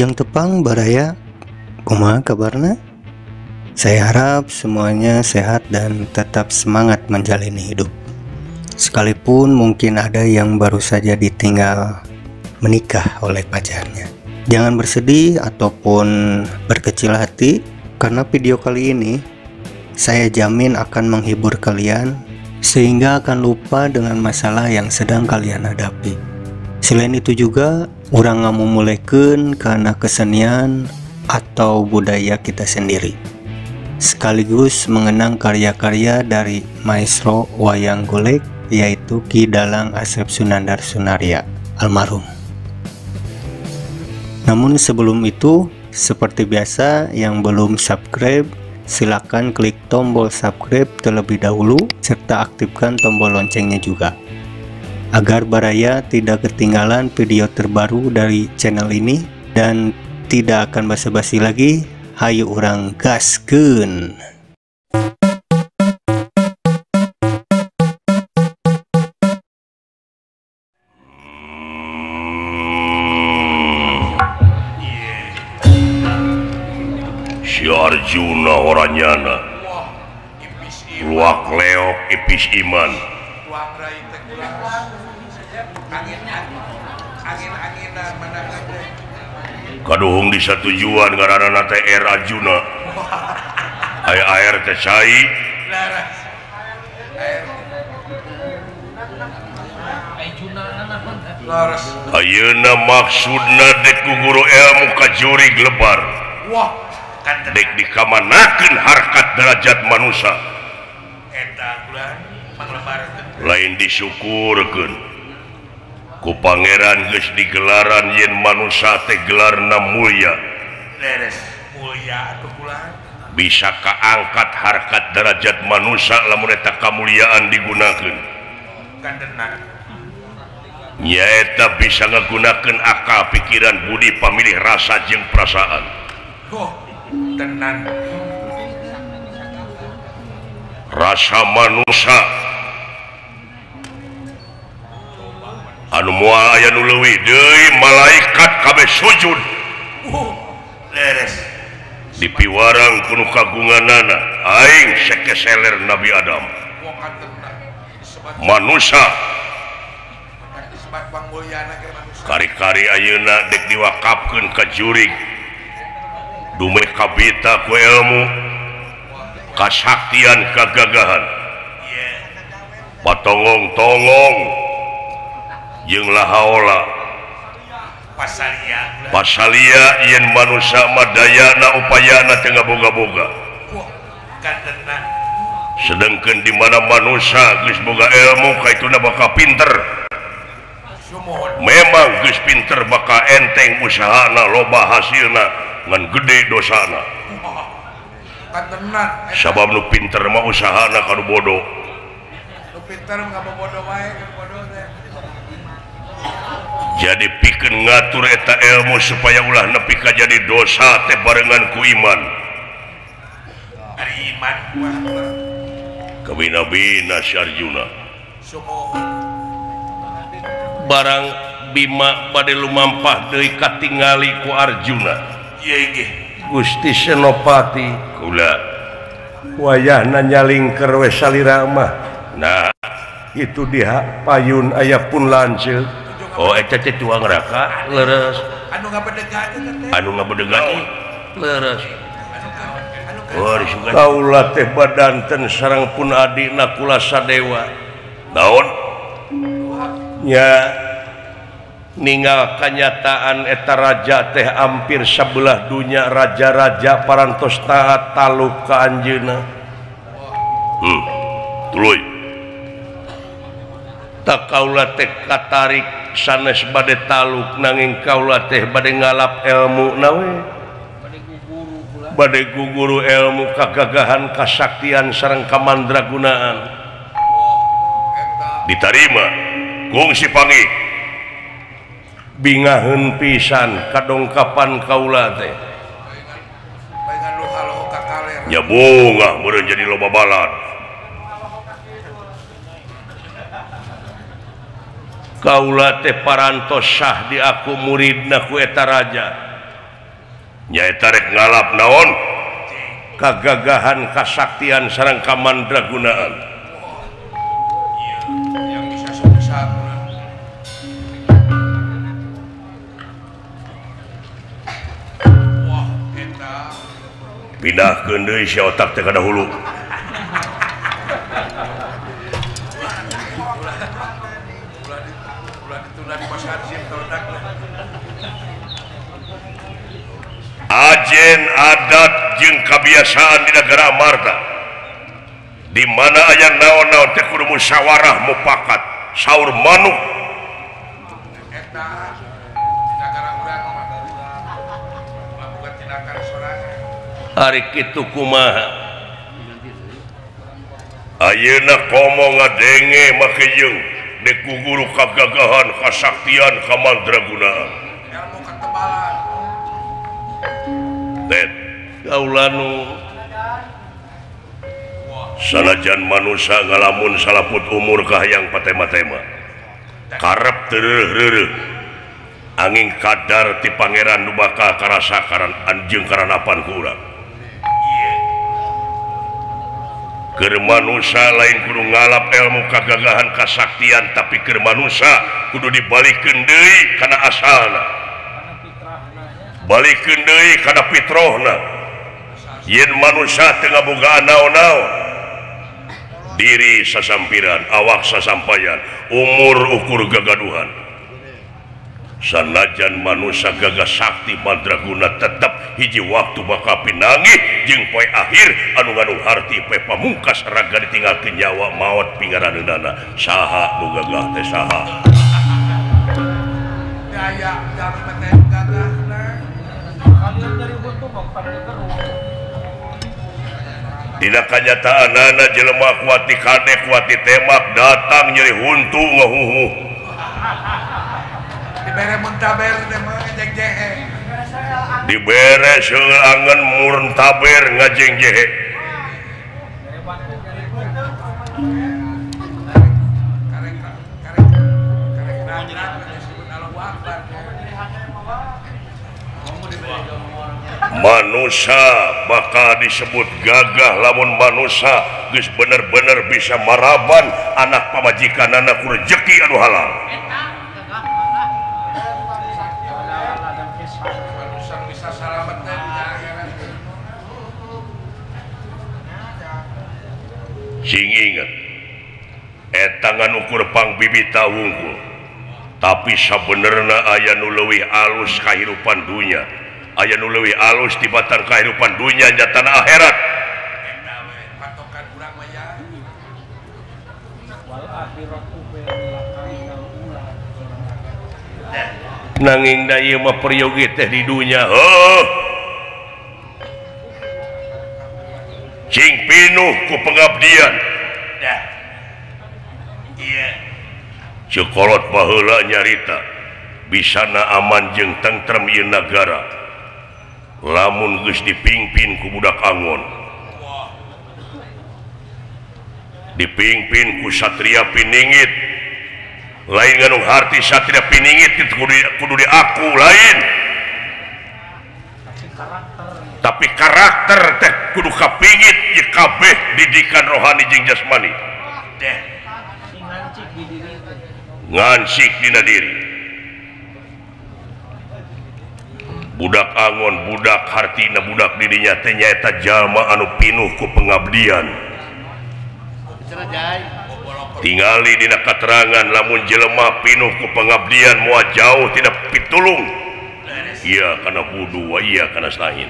Wilujeng tepang baraya, kumaha kabarna? Saya harap semuanya sehat dan tetap semangat menjalani hidup. Sekalipun mungkin ada yang baru saja ditinggal menikah oleh pacarnya. Jangan bersedih ataupun berkecil hati, karena video kali ini saya jamin akan menghibur kalian sehingga akan lupa dengan masalah yang sedang kalian hadapi. Selain itu juga urang ngamumulikeun karena kesenian atau budaya kita sendiri, sekaligus mengenang karya-karya dari maestro wayang golek, yaitu Ki Dalang Asep Sunandar Sunaria almarhum. Namun sebelum itu, seperti biasa, yang belum subscribe silakan klik tombol subscribe terlebih dahulu serta aktifkan tombol loncengnya juga, agar baraya tidak ketinggalan video terbaru dari channel ini. Dan tidak akan basa-basi lagi, hayu urang gaskeun. Si Arjuna oranyana luak leok ipis iman kaduhung di satujuan ngaranana teh Arjuna aya air teh cai ayeuna maksudna dek ku guru ilmu kajurig lebar dek dikamanakeun harkat derajat manusia lain disyukurkeun ku pangeran geus digelaran yen manusia teh gelarna mulya bisa kaangkat harkat derajat manusia lamun eta kamuliaan digunakeun nyaeta bisa ngagunakeun akal pikiran budi pamilih rasa jeung perasaan. Tenan rasa manusia anu moal aya nu leuwih deui malaikat kabeh sujud leres dipiwarang kuno kagunganana aing sekeseler Nabi Adam manusia kari-kari ayeuna dek diwakafkeun ka jurig dumeh kabita ku ilmu kasaktian kagagahan patongong-tongong jeung lahaola pasalia yen manusia madayana upayana teu ngaboga-boga sedengkeun di mana manusia geus boga ilmu kaituna bakal pinter memang geus pinter bakal enteng usahana loba hasilna ngan gede dosana sabab nu pinter mah usahana kanu bodoh nu pinter mah bodoh wae jadi pikeun ngatur eta ilmu supaya ulah nepi ka jadi dosa teh barengan ku iman ari iman kabina-bina si Arjuna barang Bima bade lumampah deui katingali ku Arjuna. Ieu ge Gusti Senopati kula wayahna nyalingker we salira mah. Nah itu dia payun aya pun lanceuk. Oh eta teh tuang raka leres anu ngabedegan leres kaula teh badanten sareng pun adina kula sadewa naon nya ninggal kenyataan eta raja teh hampir sabelah dunya raja-raja parantos taat taluk ka anjeunna tuluy tak kaula teh katarik sanes bade taluk nanging kaula teh bade ngalap ilmu nawe bade guguru ilmu kagagahan kasaktian sareng kamandragunaan ditarima kungsi pangi bingaheun pisan kadongkapan kaula teh nya bunga meureun jadi loba balad kaula teh parantos sah di aku muridna ku eta raja nyaeta rek ngalap naon kagagahan kasaktian sareng kamandragunaan yang bisa sebesar wah eta pindahkeun deui si otak teh ka dahulu ajen adat jeung kebiasaan di negara Amarta di mana aya naon-naon teh kudu musyawarah mufakat saur manuk eta negara urang mah melakukan tindakan sorangan ari kitu kumaha ayeuna komo ngadenge make jeung dek guru kagagahan kasaktian kamandragunaan ilmu ketebalan gaulanu sanajan manusia ngalamun salaput umur kahayang patema-tema karep tereuh-reueuh angin kadar ti pangeran nu bakal karasa karan anjeung karanapan ku urang keur manusia lain kudu ngalap ilmu kagagahan kasaktian tapi keur manusia kudu dibalikeun deui kana asalna balikeun deui kana fitrahna yen manusia teu ngabogaan naon-naon diri sasampiran awak sasampayan umur ukur gagaduhan sanajan manusia gagah sakti mandraguna tetep hiji waktu bakal pinanggih jeung poe akhir anu ngandung harti poe pamungkas raga ditinggalkeun nyawa maot pingaraneunana saha nu gagah teh saha daya jalmi teh gagahna kalian dari butuh pada terus dina kanyataanana jelema kuati kadek kuati tembak datang nyeri huntu ngahuhu dibere muntaber teh mah ngejeng-jehe dibere seungeun muntaber ngajeng-jehe manusia bakal disebut gagah lamun manusia geus bener-bener bisa maraban anak pamajikanana ku rezeki anu halal manusia bisa salamet teh di akhirat sing inget eta nganukur pangbibita wungkul tapi sabenerna aya nu leuwih alus kahirupan dunya aya nu leuwih alus tibatan kahirupan dunya nyatana akhirat eta we patokan urang mah ya wal akhiratu nanging da ieu mah peryogi teh di dunya heuh cing pinuh ku pengabdian dah iya cekolot baheula nyarita bisana aman jeung tentrem ieu nagara lamun geus dipingpin ku budak angon dipingpin ku satria piningit lain nganu harti satria piningit itu kudu diaku lain tapi karakter teh kudu kapingit ye kabeh didikan rohani jeung jasmani teh ngancik dina diri budak angon budak hartina budak dirinya teh nyaeta jalma anu pinuh ku pengabdian tingali dina katerangan lamun jelema pinuh ku pengabdian moal jauh tidak pitulung iya kana budu wa iya kana sahin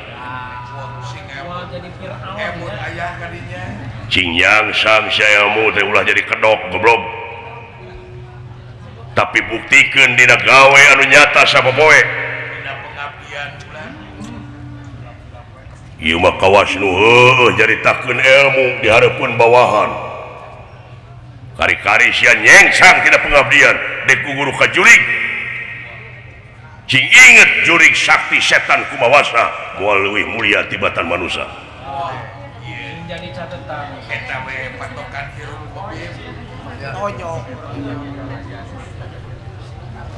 emut aya kadinya cing nyangsang sayamu teh ulah jadi kedok goblok tapi buktikeun dina gawe anu nyata sapopoe dina pengabdian bulan ieu mah kawas nu heueuh jaritakeun ilmu di hareupeun bawahan kari-kari sia nyengsang tina pengabdian dek guru ka jurig cing inget jurig sakti setan kumawasa moal leuwih mulia tibatan manusia jadi catatan eta we patokan hirup kopi onyo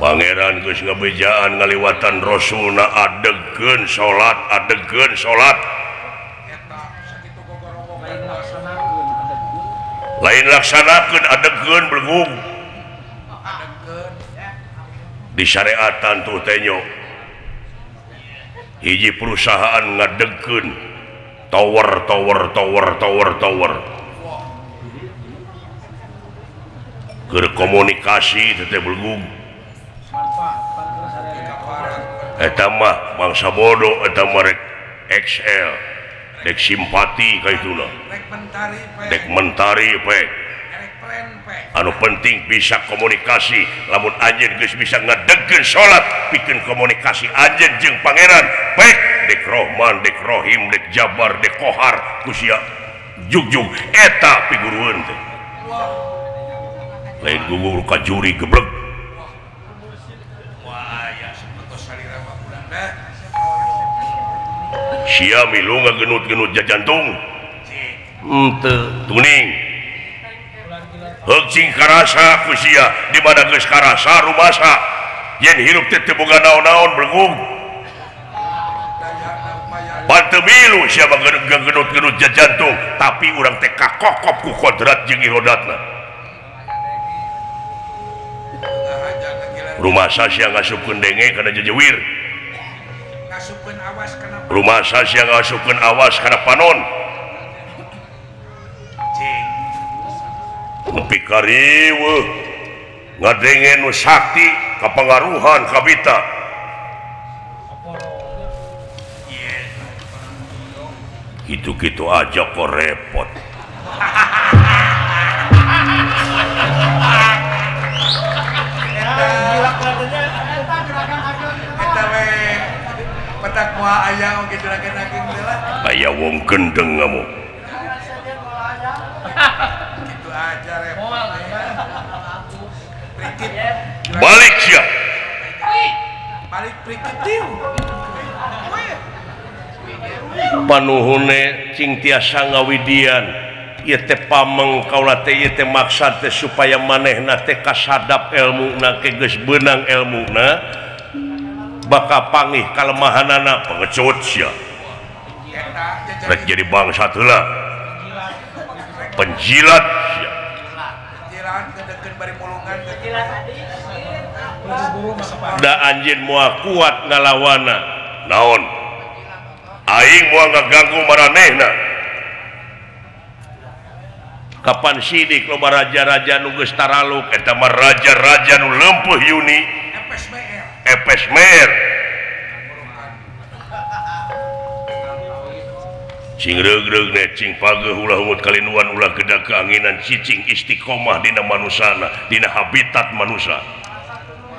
Pangeran geus ngabejaan ngaliwatan Rasulna adegeun salat lain laksanakeun adegeun belgung di syariatan tuh tenyo hiji perusahaan ngadegeun tower keur komunikasi teh belgung eta mah bangsa bodoh eta mah rek XL dek simpati kaituna dek mentari pe anu penting bisa komunikasi lamun anjeun geus bisa ngadegeun salat pikeun komunikasi anjeun jeung pangeran pek dek Rahman dek Rahim dek Jabar dek Qahar kusia jugjug eta pigurueun teh lain gugur ka juri geblek sia milu ngagenut-genut jajantung henteu tuning heug cing karasa ku sia di mana geus karasa rumasa yen hirup teh teu boga naon-naon belgung banteu milu sia ngagenut-genut jajantung tapi urang teh kakokop ku kodrat jeung irodatna rumasa sia ngasupkeun denge kana jejewir rumah saya ngasupkeun awas kana panon nepi kariweuh ngadenge nu sakti kapangaruhan kabita gitu-gitu aja kok repot petak moal aya oge juragan-juragan heula aya wong gendeng kamu gitu aja repot prikit balik sia balik prikit tiu panuhune cing tiasa ngawidian ieu teh pameng kaula teh ieu teh maksad teh supaya manehna teh kasadap elmuna ke geus beunang elmuna baka panggih kalemahanana pengecut sia rek jadi bangsa heula penjilat sia jilan kedekeun bari mulungan da anjeun moal kuat ngalawana naon aing moal ngaganggu maranehna kapan sidik loba raja-raja nu geus taraluk eta mah raja-raja nu leumpeuh yuni epes mer cing reug-reug ne cing pageuh ulah umut kalinuan ulah gedag keanginan cicing istiqomah dina manusana dina habitat manusia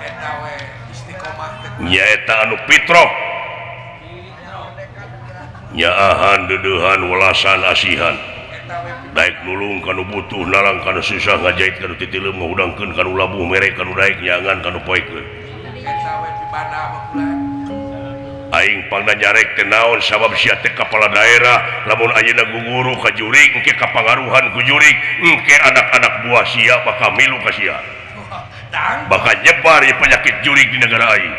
eta we istiqomah nyaeta anu fitrah nyaahan deudehan welasan asihan daek nulung kanu butuh nalang kanu susah ngajait kanu titileum ngudangkeun kanu labuh mere kanu daek nyangan kanu poekeun aing pangna nyarek teh naon sabab sia teh kepala daerah lamun ayeuna guguru ka jurig engke kapangaruhan ku jurig engke anak-anak buah sia bakal milu ka sia bakal nyebar ieu penyakit jurig di negara aing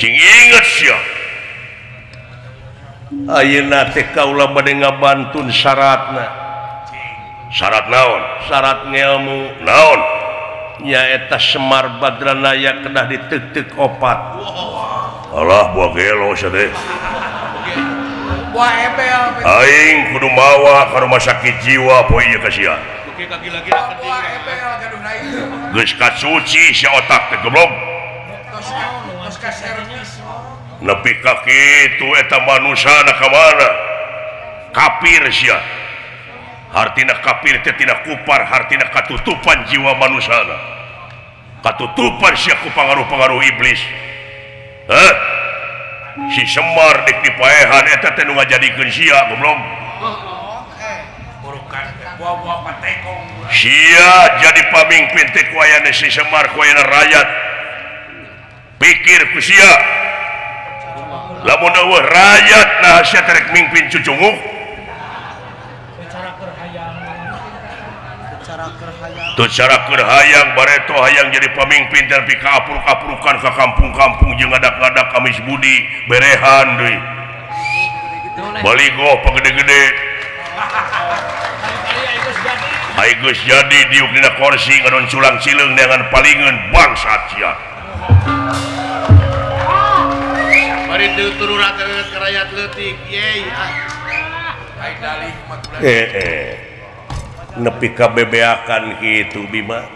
cing inget sia ayeuna teh kaula bade ngabantun syaratna syarat naon syarat ngelmu naon nyaeta Semar Badranaya kedah diteuk-teuk opat alah buah gelo sia teh buah ebel aing kudu mawa ka rumah sakit jiwa poe ieu ka sia buah ebel gaduh naik geus kasuci sia otak teh goblok tos ka servis nepi ka kitu eta manusana ka mana kafir sia hartina kafir teh tina kupar hartina katutupan jiwa manusana katutupan sia ku pangaruh-pangaruh iblis si Semar dek dipaehan eta teh nu ngajadikeun sia goblok burukan buah-buah patekong sia jadi pamimpin teh ku ayana si Semar ku ayana rakyat pikir ku sia lamun eueuh rakyat nah sia terek mimpin cucunguk cara kerhayang bareto hayang jadi pemimpin dan pika apur-apurukan ke kampung-kampung jeung ngadak-ngadak kamis budi berehan deui baligo pagede-gede Aigus jadi diuk dina kursi ngadon culang cileung dengan palingeun bangsat sia bari teu tururakeun ka rakyat leutik ye ai dalih nepi ka bebeakan kitu Bima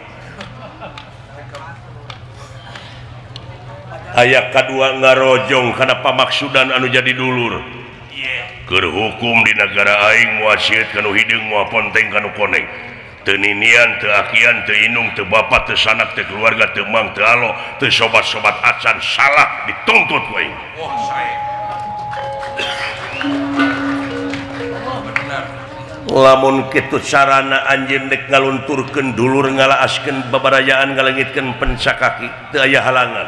aya kadua ngarojong kana pamaksudan anu jadi dulur keur hukum di negara aing moal sieut kanu hideung moal ponteng kanu koneng teu ninian teu akian teu inung teu bapa teu sanak teu keluarga teu mang teu alo teu sobat-sobat acan salah dituntut ku aing lamun kitu carana anjeun dek ngalunturkeun dulur ngalaaskeun babarayaan ngalengitkeun pencakaki teu aya halangan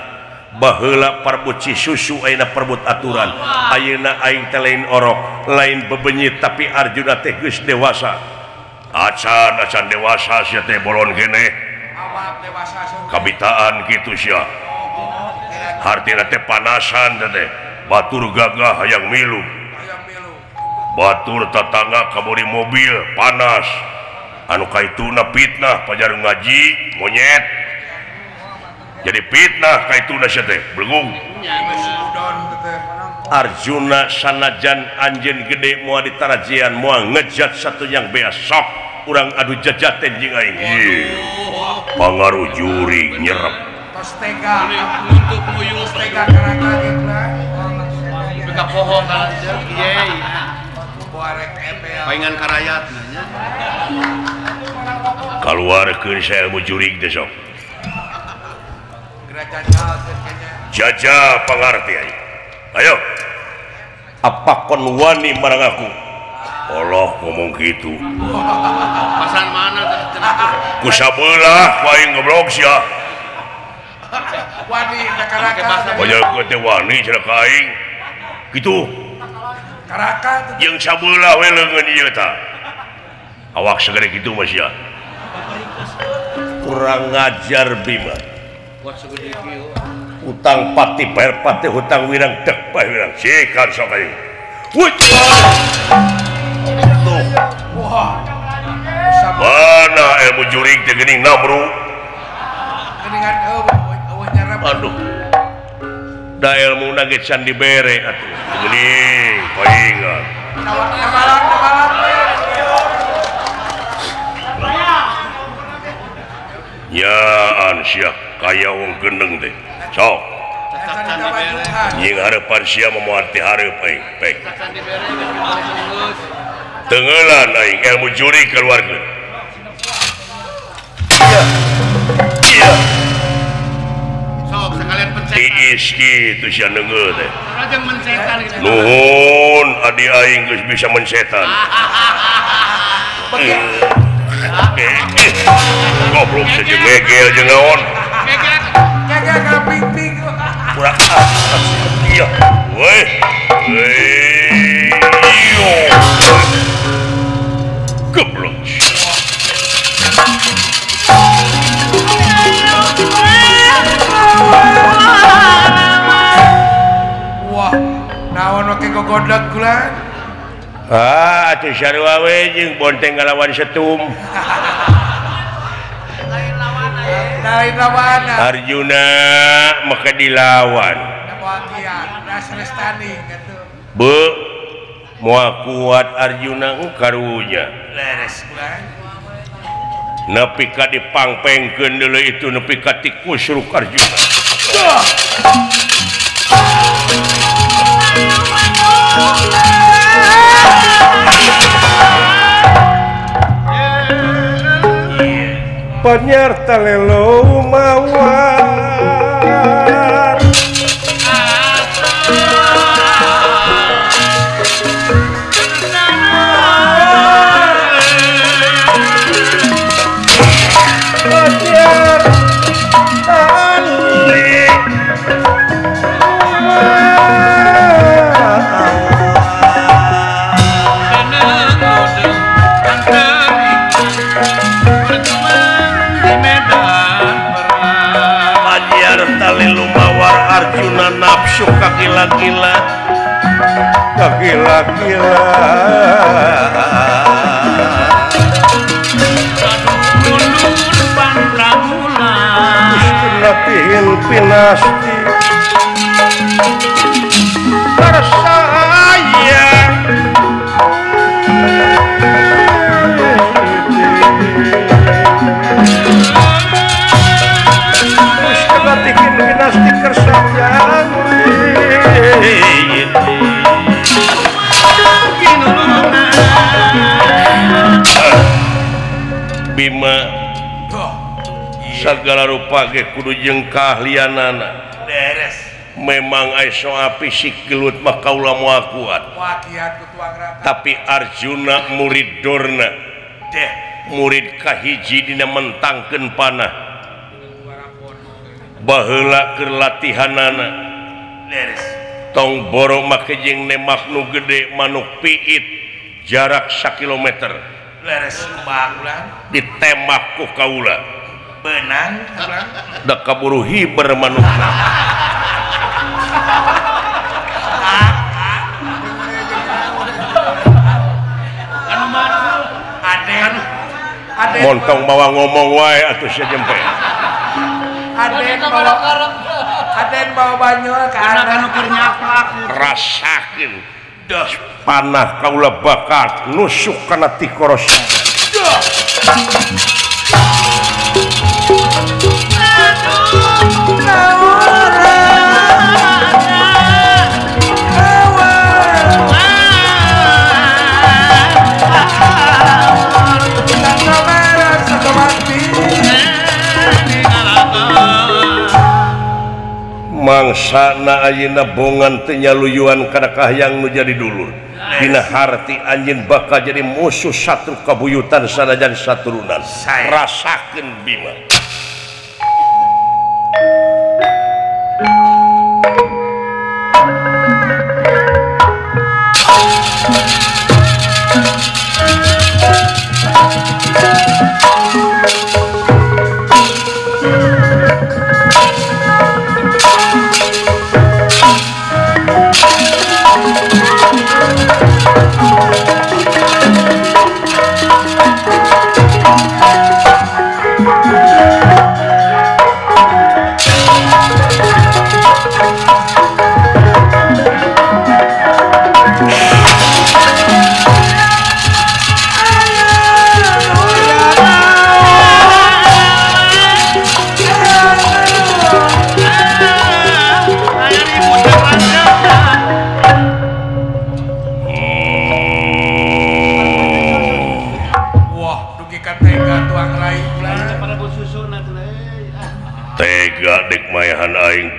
baheula parbut Cisusu ayeuna parbut aturan ayeuna aing teh lain orok lain bebenyit tapi Arjuna teh geus dewasa acan dewasa sia teh bolon keneh kabitaan kitu sia hartina teh panasan teh batur gagah hayang milu batur tetangga kabori mobil panas anu kaituna fitnah pajar ngaji monyet jadi fitnah kaituna sia teh blegung Arjuna sanajan anjeun gede moal ditarajian moal ngejat satu yang beas sok urang adu jajaten jeung aing pangaruh juri nyerep tos tega untuk muyung tega karaka gitu beka poho kalanjeur kieu paingan karayat nya kaluarkeun saya ilmu jurig teh sok jaja pangarti ayo apa kon wani marang aku Allah ngomong gitu pasan mana cenah ku sabelah paing goblok sia wani karaka banyak ku teh wani cenah ka aing kitu karaka jeung sabelah we leungeun ieu tah awak sagede kitu mah sia kurang ngajar Bima utang pati bayar pati hutang wirang dek bayar wirang sikan sok aing wuih tuh mana ilmu jurig teh geuning namru geuningan eueuh nyarap aduh da ilmu na ge can dibere atuh geuning paingan namalan nyaan sia kaya wong gendeng teh sok nying hareupan sia moal teh hareup aing pek tengeulan aing ilmu juri keluarkeun iya sok sekalian pencet tiis kitu sia neungeut teh rajang mencetan gitu nuhun adi aing geus bisa mencetan goblok saja megel jeung naon kagak ka ping-ping kurang iya weh iyo goblok wah naon oke gogodlek kulan atuh sarua we jeung bonteng ngalawan setum lain lawan Arjuna maka dilawan bahagia Selestani gitu be moal kuat Arjuna karunya leres kulan nepi ka dipangpengkeun deuleu itu nepi ka tikus ruk Arjuna penyerta lelo mawar gila-gila mundur pantramula latihan pinasti bersayang wis latihan pinasti kersayang Bima segala rupa ge kudu jeung keahlianana beres memang aiso api si gelut mah kaula moal kuat wakiat ku tuang raka tapi Arjuna murid Dorna deh murid kahiji dina mentangkeun panah baheula keur latihanana beres tong boro make jeung nemak nu gede manuk piit jarak 1 kilometer beres kumaha ulang ditembak ku kaula benang ulang da kaburu hiber manukna Aden montong bawa ngomong wae atuh sia jempe Aden bawa banyu ke anak keur nyaplak rasakeun das panah kaula bakat nusuk kana ti korosan mangsana ayeuna bongan teu nyaluyuan kana kahyang nu jadi dulur dina harti anjeun bakal jadi musuh satru kabuyutan sanajan saturunan rasakeun Bima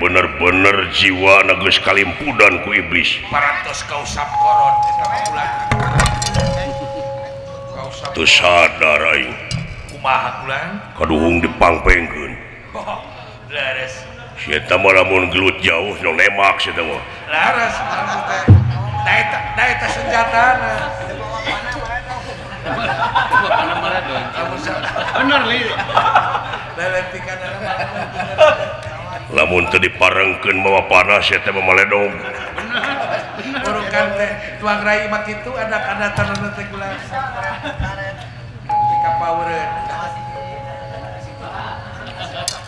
bener-bener jiwa geus kalimpudan ku iblis parantos kau sapkoron teu sadar aing kumaha ulang kaduhung dipangpengkeun laras si eta mah lamun gelut jauh nu nemak si eta mah laras da eta senjatana bener li leletikan lamun teu diparengkeun mawa panas eta mah maledog urukan teh tuang rai mah kitu anak-anatan nu teh kula kapaureun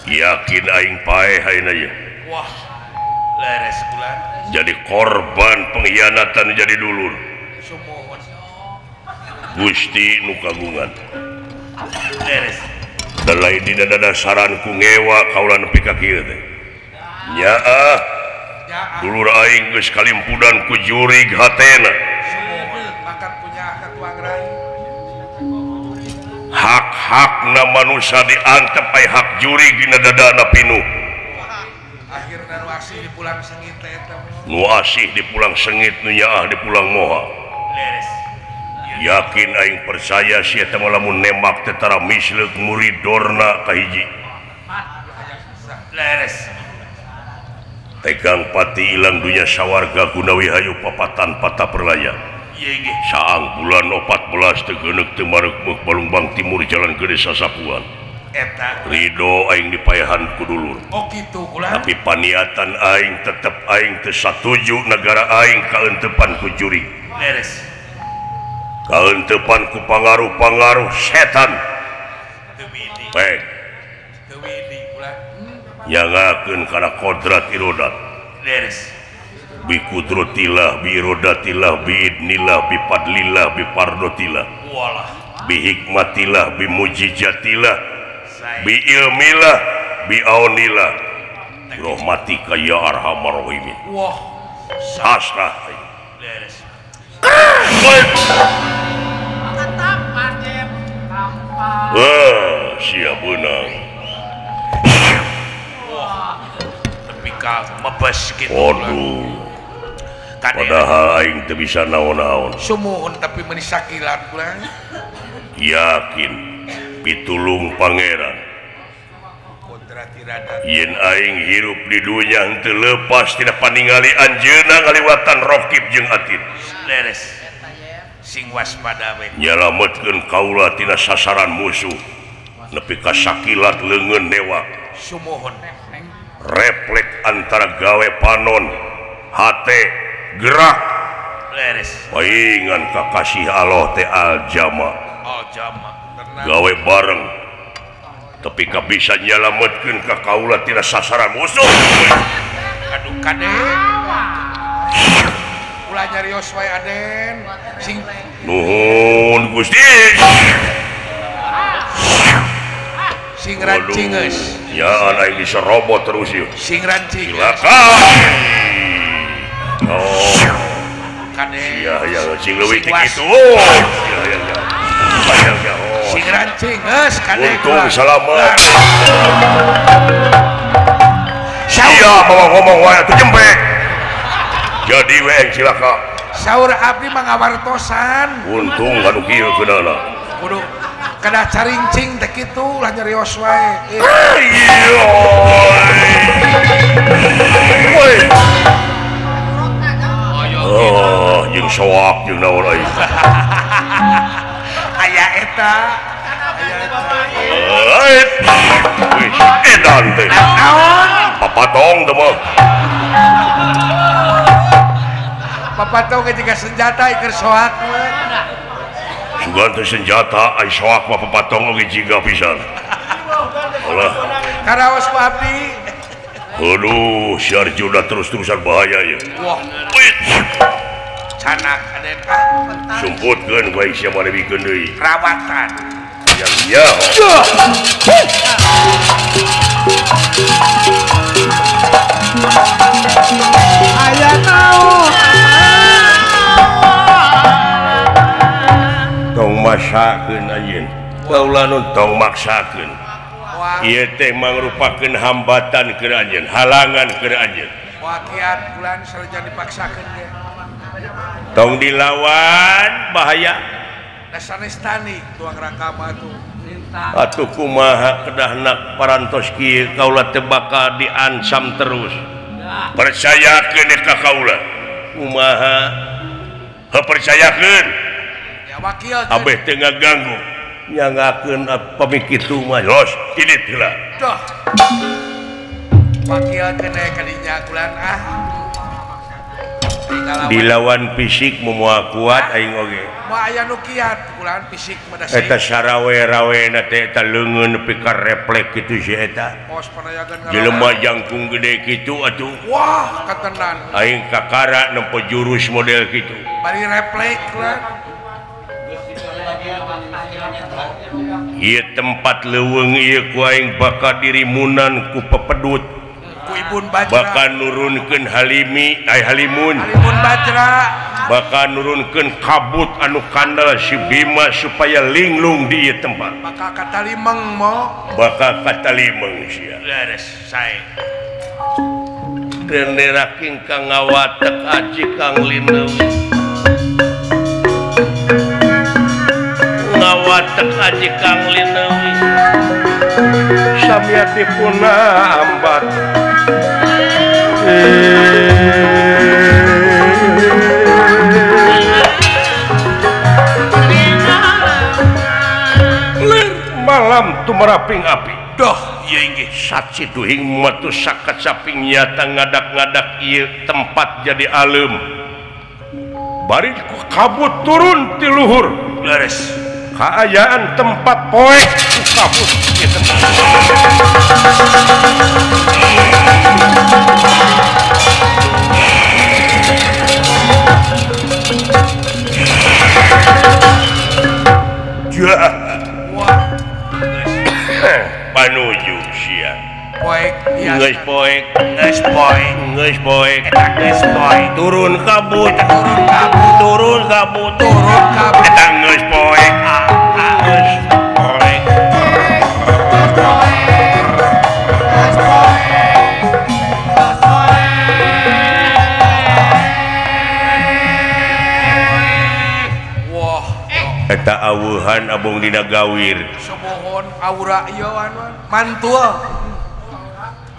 yakin aing paeh hayeuna ye wah leres kula jadi korban pengkhianatan jadi dulur sumuhun Gusti nu kagungan leres da lain dina dadasaranku ngewa kaula nepi ka kieu teh nyaah dulur aing geus kalimpudan ku jurig hatena sumuhun makan punya tuang rai hak-hakna manusia diantep aya hak jurig dina dadana pinuh akhirna nu asih dipulang sengit teh eta nu asih dipulang sengit nu nyaah dipulang moha leres yakin aing percaya si eta mah lamun nemak teh tara misleuk murid Dorna kahiji leres tegang pati ilang dunya sawarga gunawi hayu papatan patah perlaya ieu ge saang bulan 14 teu geuneuk teu mareuk balungbang timur jalan gede sasapuan eta ridho aing dipayahan ku dulur. oh kitu ulah Tapi paniatan aing tetep aing teu satuju negara aing kaentepan ku juri. beres Kaentepan ku pangaruh-pangaruh setan. teu widi Pek ulah nyangakeun kana kodrat irodat. beres Bi kudratillah, bi irodatillah, bi idnillah, bi fadlillah, bi fardotillah, walah bi hikmatillah, bi mujizatillah, saya bi ilmillah, bi aunillah. Rahmatika ya arhamar rahimin. wah Asrah. beres Siap benang. tapi ka mebes kitu ulah Waduh. kadek Padahal aing teu bisa naon-naon. sumuhun tapi meuni sakilat ulah Yakin pitulung pangeran. kodrat iradat Yen aing hirup di dunya henteu lepas tina paningali anjeunna ngaliwatan Raqib jeung Atid. beres sing waspada we Nyalametkeun kaula tina sasaran musuh. Nepi ka sakilat leungeun dewa. sumuhun Refleks antara gawe panon, hate, gerak, beres paingan kakasih Allah teh aljama. oh jama tenang Gawe bareng. Tapi ka bisa nyalametkeun ka kaula tina sasaran musuh. aduh kadek ulah nyarios wae aden sing Nuhun Gusti. sing rancing geus Ya anak bisa robot terus yuk. sing rancing Silakan. Oh, kadek ya sing leuwih Sing was. kitu. Oh, ya. Ya. Oh. sing rancing geus kadek Untung selamat. saur Iya mau ngomong wae atuh jempe. Jadi weng silakan. saur abdi mah ngawartosan Untung anu kieu keunana. kudu kada carincing teh kitu ulah nyarios wae Ayo. Woi. Oh, jeung soak jeung naon euy. aya eta Ait. Wih, edan teh. naon Papatong teh mah. papatong ke jiga senjata iker soak we Sugan teh senjata ai soak mah papatong oge jiga pisan. Alah, karaos ku abdi aduh, si Arjuna terus-terusan bahaya ya. wah Wih, canak aden sumputkeun bae sia mah lebihkeun deui. rawatan Yang nya. aya naon Tong masakeun anjeun. Kaula nu tong maksakeun. wah Ieu teh mangrupakeun hambatan keur anjeun, halangan keur anjeun. wakiat bulan sarja dipaksakeun ge Tong dilawan bahaya. dasanestani tuang rakama tuh Atuh kumaha kedahna parantos kieu kaula teu bakal diancam terus. Percayakeun ka kaula. Kumaha? Percayakeun. ya wakil Abeh teu ngaganggu. Nyangakeun pamikitu mah los idit heula. doh wakil kene kadinya bulan Dilawan fisik moal kuat aing oge. mau aya nu kiat bulan fisik medasi Eta sarawe-rawena teh eta leungeun nepi ka refleks kitu si eta. pos panayagan Jelema jangkung gede kitu atuh. wah katenan Aing kakara nempo jurus model kitu. bari refleks lah Ieu tempat leuweung ieu ku aing bakal dirimunan ku pepedut. ku ibun bajra Bakal nurunkeun halimi ai halimun. ibun bajra Bakal nurunkeun kabut anu kandal si Bima supaya linglung di ieu tempat. maka kata limeng mo Bakal katalimeng sia. beres sae Denderaking kang ngawatek aji kang lineuwi. Ngawatek aji kang lineuwi. Samyatipuna ambat. Lir malam tumeraping api. Doh, ieu inggih saciduhing matu sakacaping nyata ngadak-ngadak ieu tempat jadi alem. Bari kabut turun ti luhur. Leres. Kaayaan tempat poek ku kabut ieu tempat. Panuju sia. Poek, Geus poek, turun kabut, eta geus poek. Geus poek. Wah, Eta aweuhan abong dina gawir. semohon aura ieu anu mantul.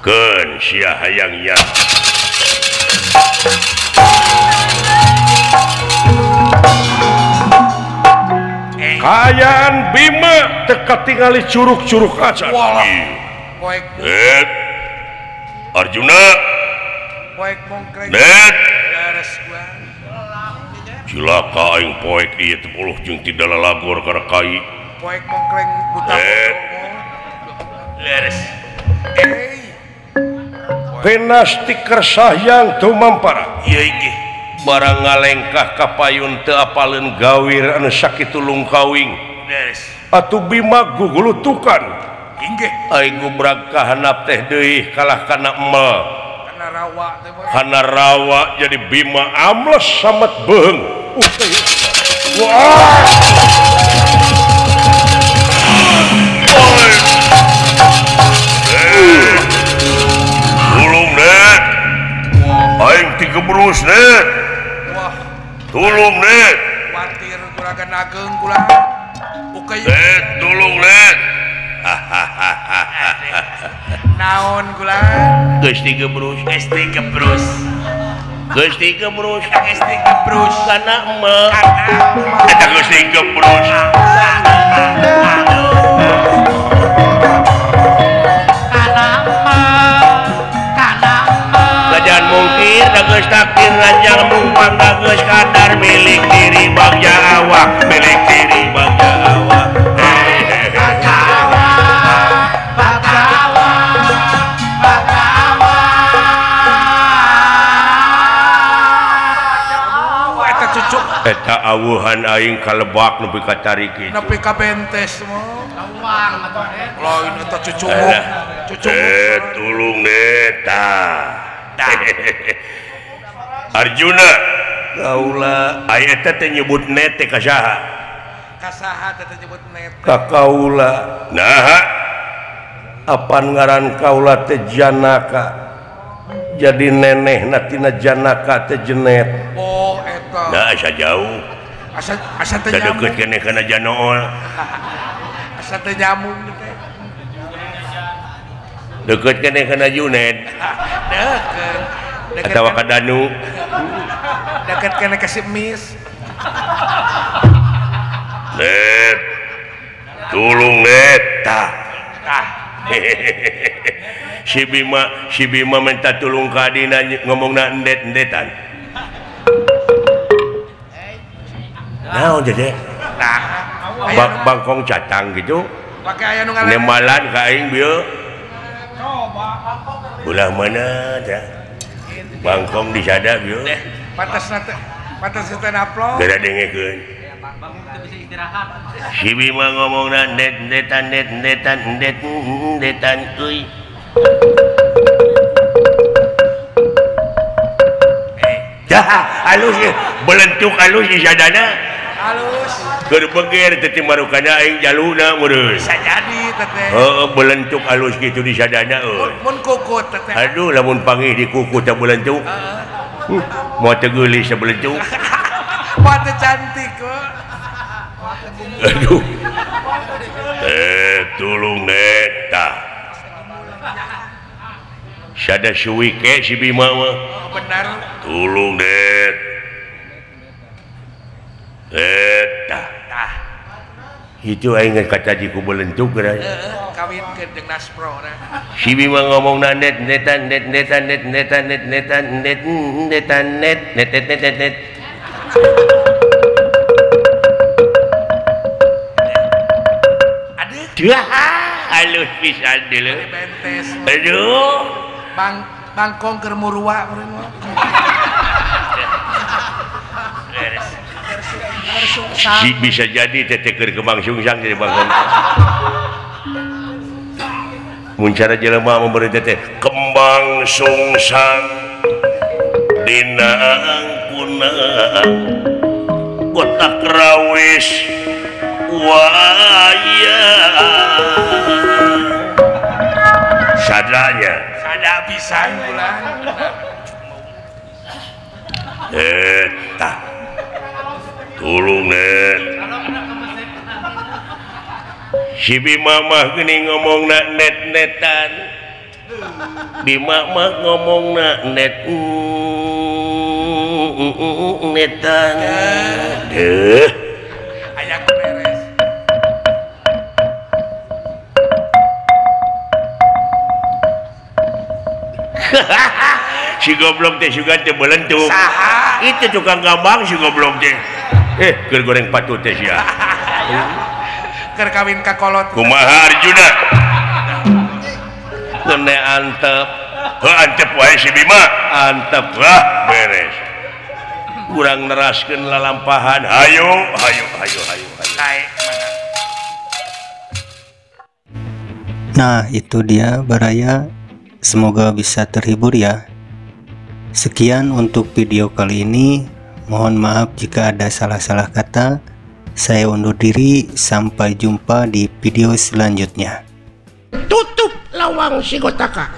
Keun sia hayangnya. Kaayaan Bima teka tingali curug-curug acan. Walah. Poek, Arjuna, poek mongkreng. Net, Beres gua. cilaka aing poek ieu teh uluh jeung tidak lalagor kana kai. Poek mongkreng buta. Leres. Hey. Penasti kersayang tumampara. Ieu inggih barang ngalengkah ka payun teu apaleun gawir anu sakitu lungkawing. Leres. Atuh Bima gugulutukan. Inggih. Ai gubrag ka handap teh deui kalah kana emel. Kana rawa teh mah. Kana rawa jadi Bima amles samet beung. Wah. Tulung net. Aing tigebrus net. Wah, Tulung net. kuatir kuragan ageng kula. Ukey. Net tulung net. Naon kula? Geus tigebrus. Geus digebrus. Geus tigebrus. Geus digebrus. Kana emel. Eta geus tigebrus. Gajan mungkir da geus takdir ranjang mumpang da geus kadar milik diri bagja awak, milik diri bagja awak. Eta cucu Eta awuhan aing kalebak nepi ka tarik kitu. nepi ka bentes mah. Lain eta cucu mah. Alah. Cucu mah. Tulung neta. Arjuna, kaula aya eta teh nyebut net teh ka saha? Kasaha teh nyebut net. Ka kaula. Nah, apan ngaran kaula teh Janaka. Jadi nenehna tina Janaka teh Jenet. Oh, eta. Nah, asa jauh. Asa teh Sadeukeut nyamuk. keneh kana Janool. Asa teh nyamuk teh. Deukeut keneh kana Juned. Deket. Atawa ka Danu. Deket kena kasih mis. Net. Tulung neta. Si Bima minta tulung ka adina ngomongna endet-endetan. Naon jadi? Nah, Bangkong catang gitu. pakai aya nu ngaranna. Nemalan ka aing bieu. Ulah mana teh? Bangkong disada bieu. Pantes teh naplok. Gara dengekeun. Si Bima ngomongna endet-endetan euy. Dah, halus ya. Belentuk halus di sadana. Halus. Keur beger teh marukana aing jaluna meureun. Bisa jadi teteh. Heeh, belentuk halus kitu di sadana euy. Mun kukut teteh. Aduh, lamun panggih di kuku teh belentuk. Mau teu geulis teh belentuk. Mata cantik kok. Aduh. Tulung neta. Sada suwi ke si Bima mah. Oh, benar. Tulung net. Eta. itu aing kacaji ku belentuk geura kawinkeun jeung Naspro si Bima ngomongna net netan net netan net netan net netan net netan net net net net net aduh halus pisan dulu bentes aduh bangkong keur murua si bisa jadi teteker kembang sungsang jadi bangkong muncara jelema memberi teteh kembang sungsang dina angkunang kotak rawis wayang sadanya sada pisan bulan eta tulung net si Bima mah gini ngomongna net-netan Bima mah ngomongna net netan deh aya beres si goblok teh juga teh belentuk itu tukang gambang si goblok teh keur goreng patut teh sia keur kawin ka kolot kumaha Arjuna kene antep antep wae si Bima antep lah beres urang neraskeun lalampahan hayu kae Nah, itu dia Baraya. Semoga bisa terhibur ya. Sekian untuk video kali ini. Mohon maaf jika ada salah-salah kata. Saya undur diri. Sampai jumpa di video selanjutnya. Tutup lawang si Gotaka.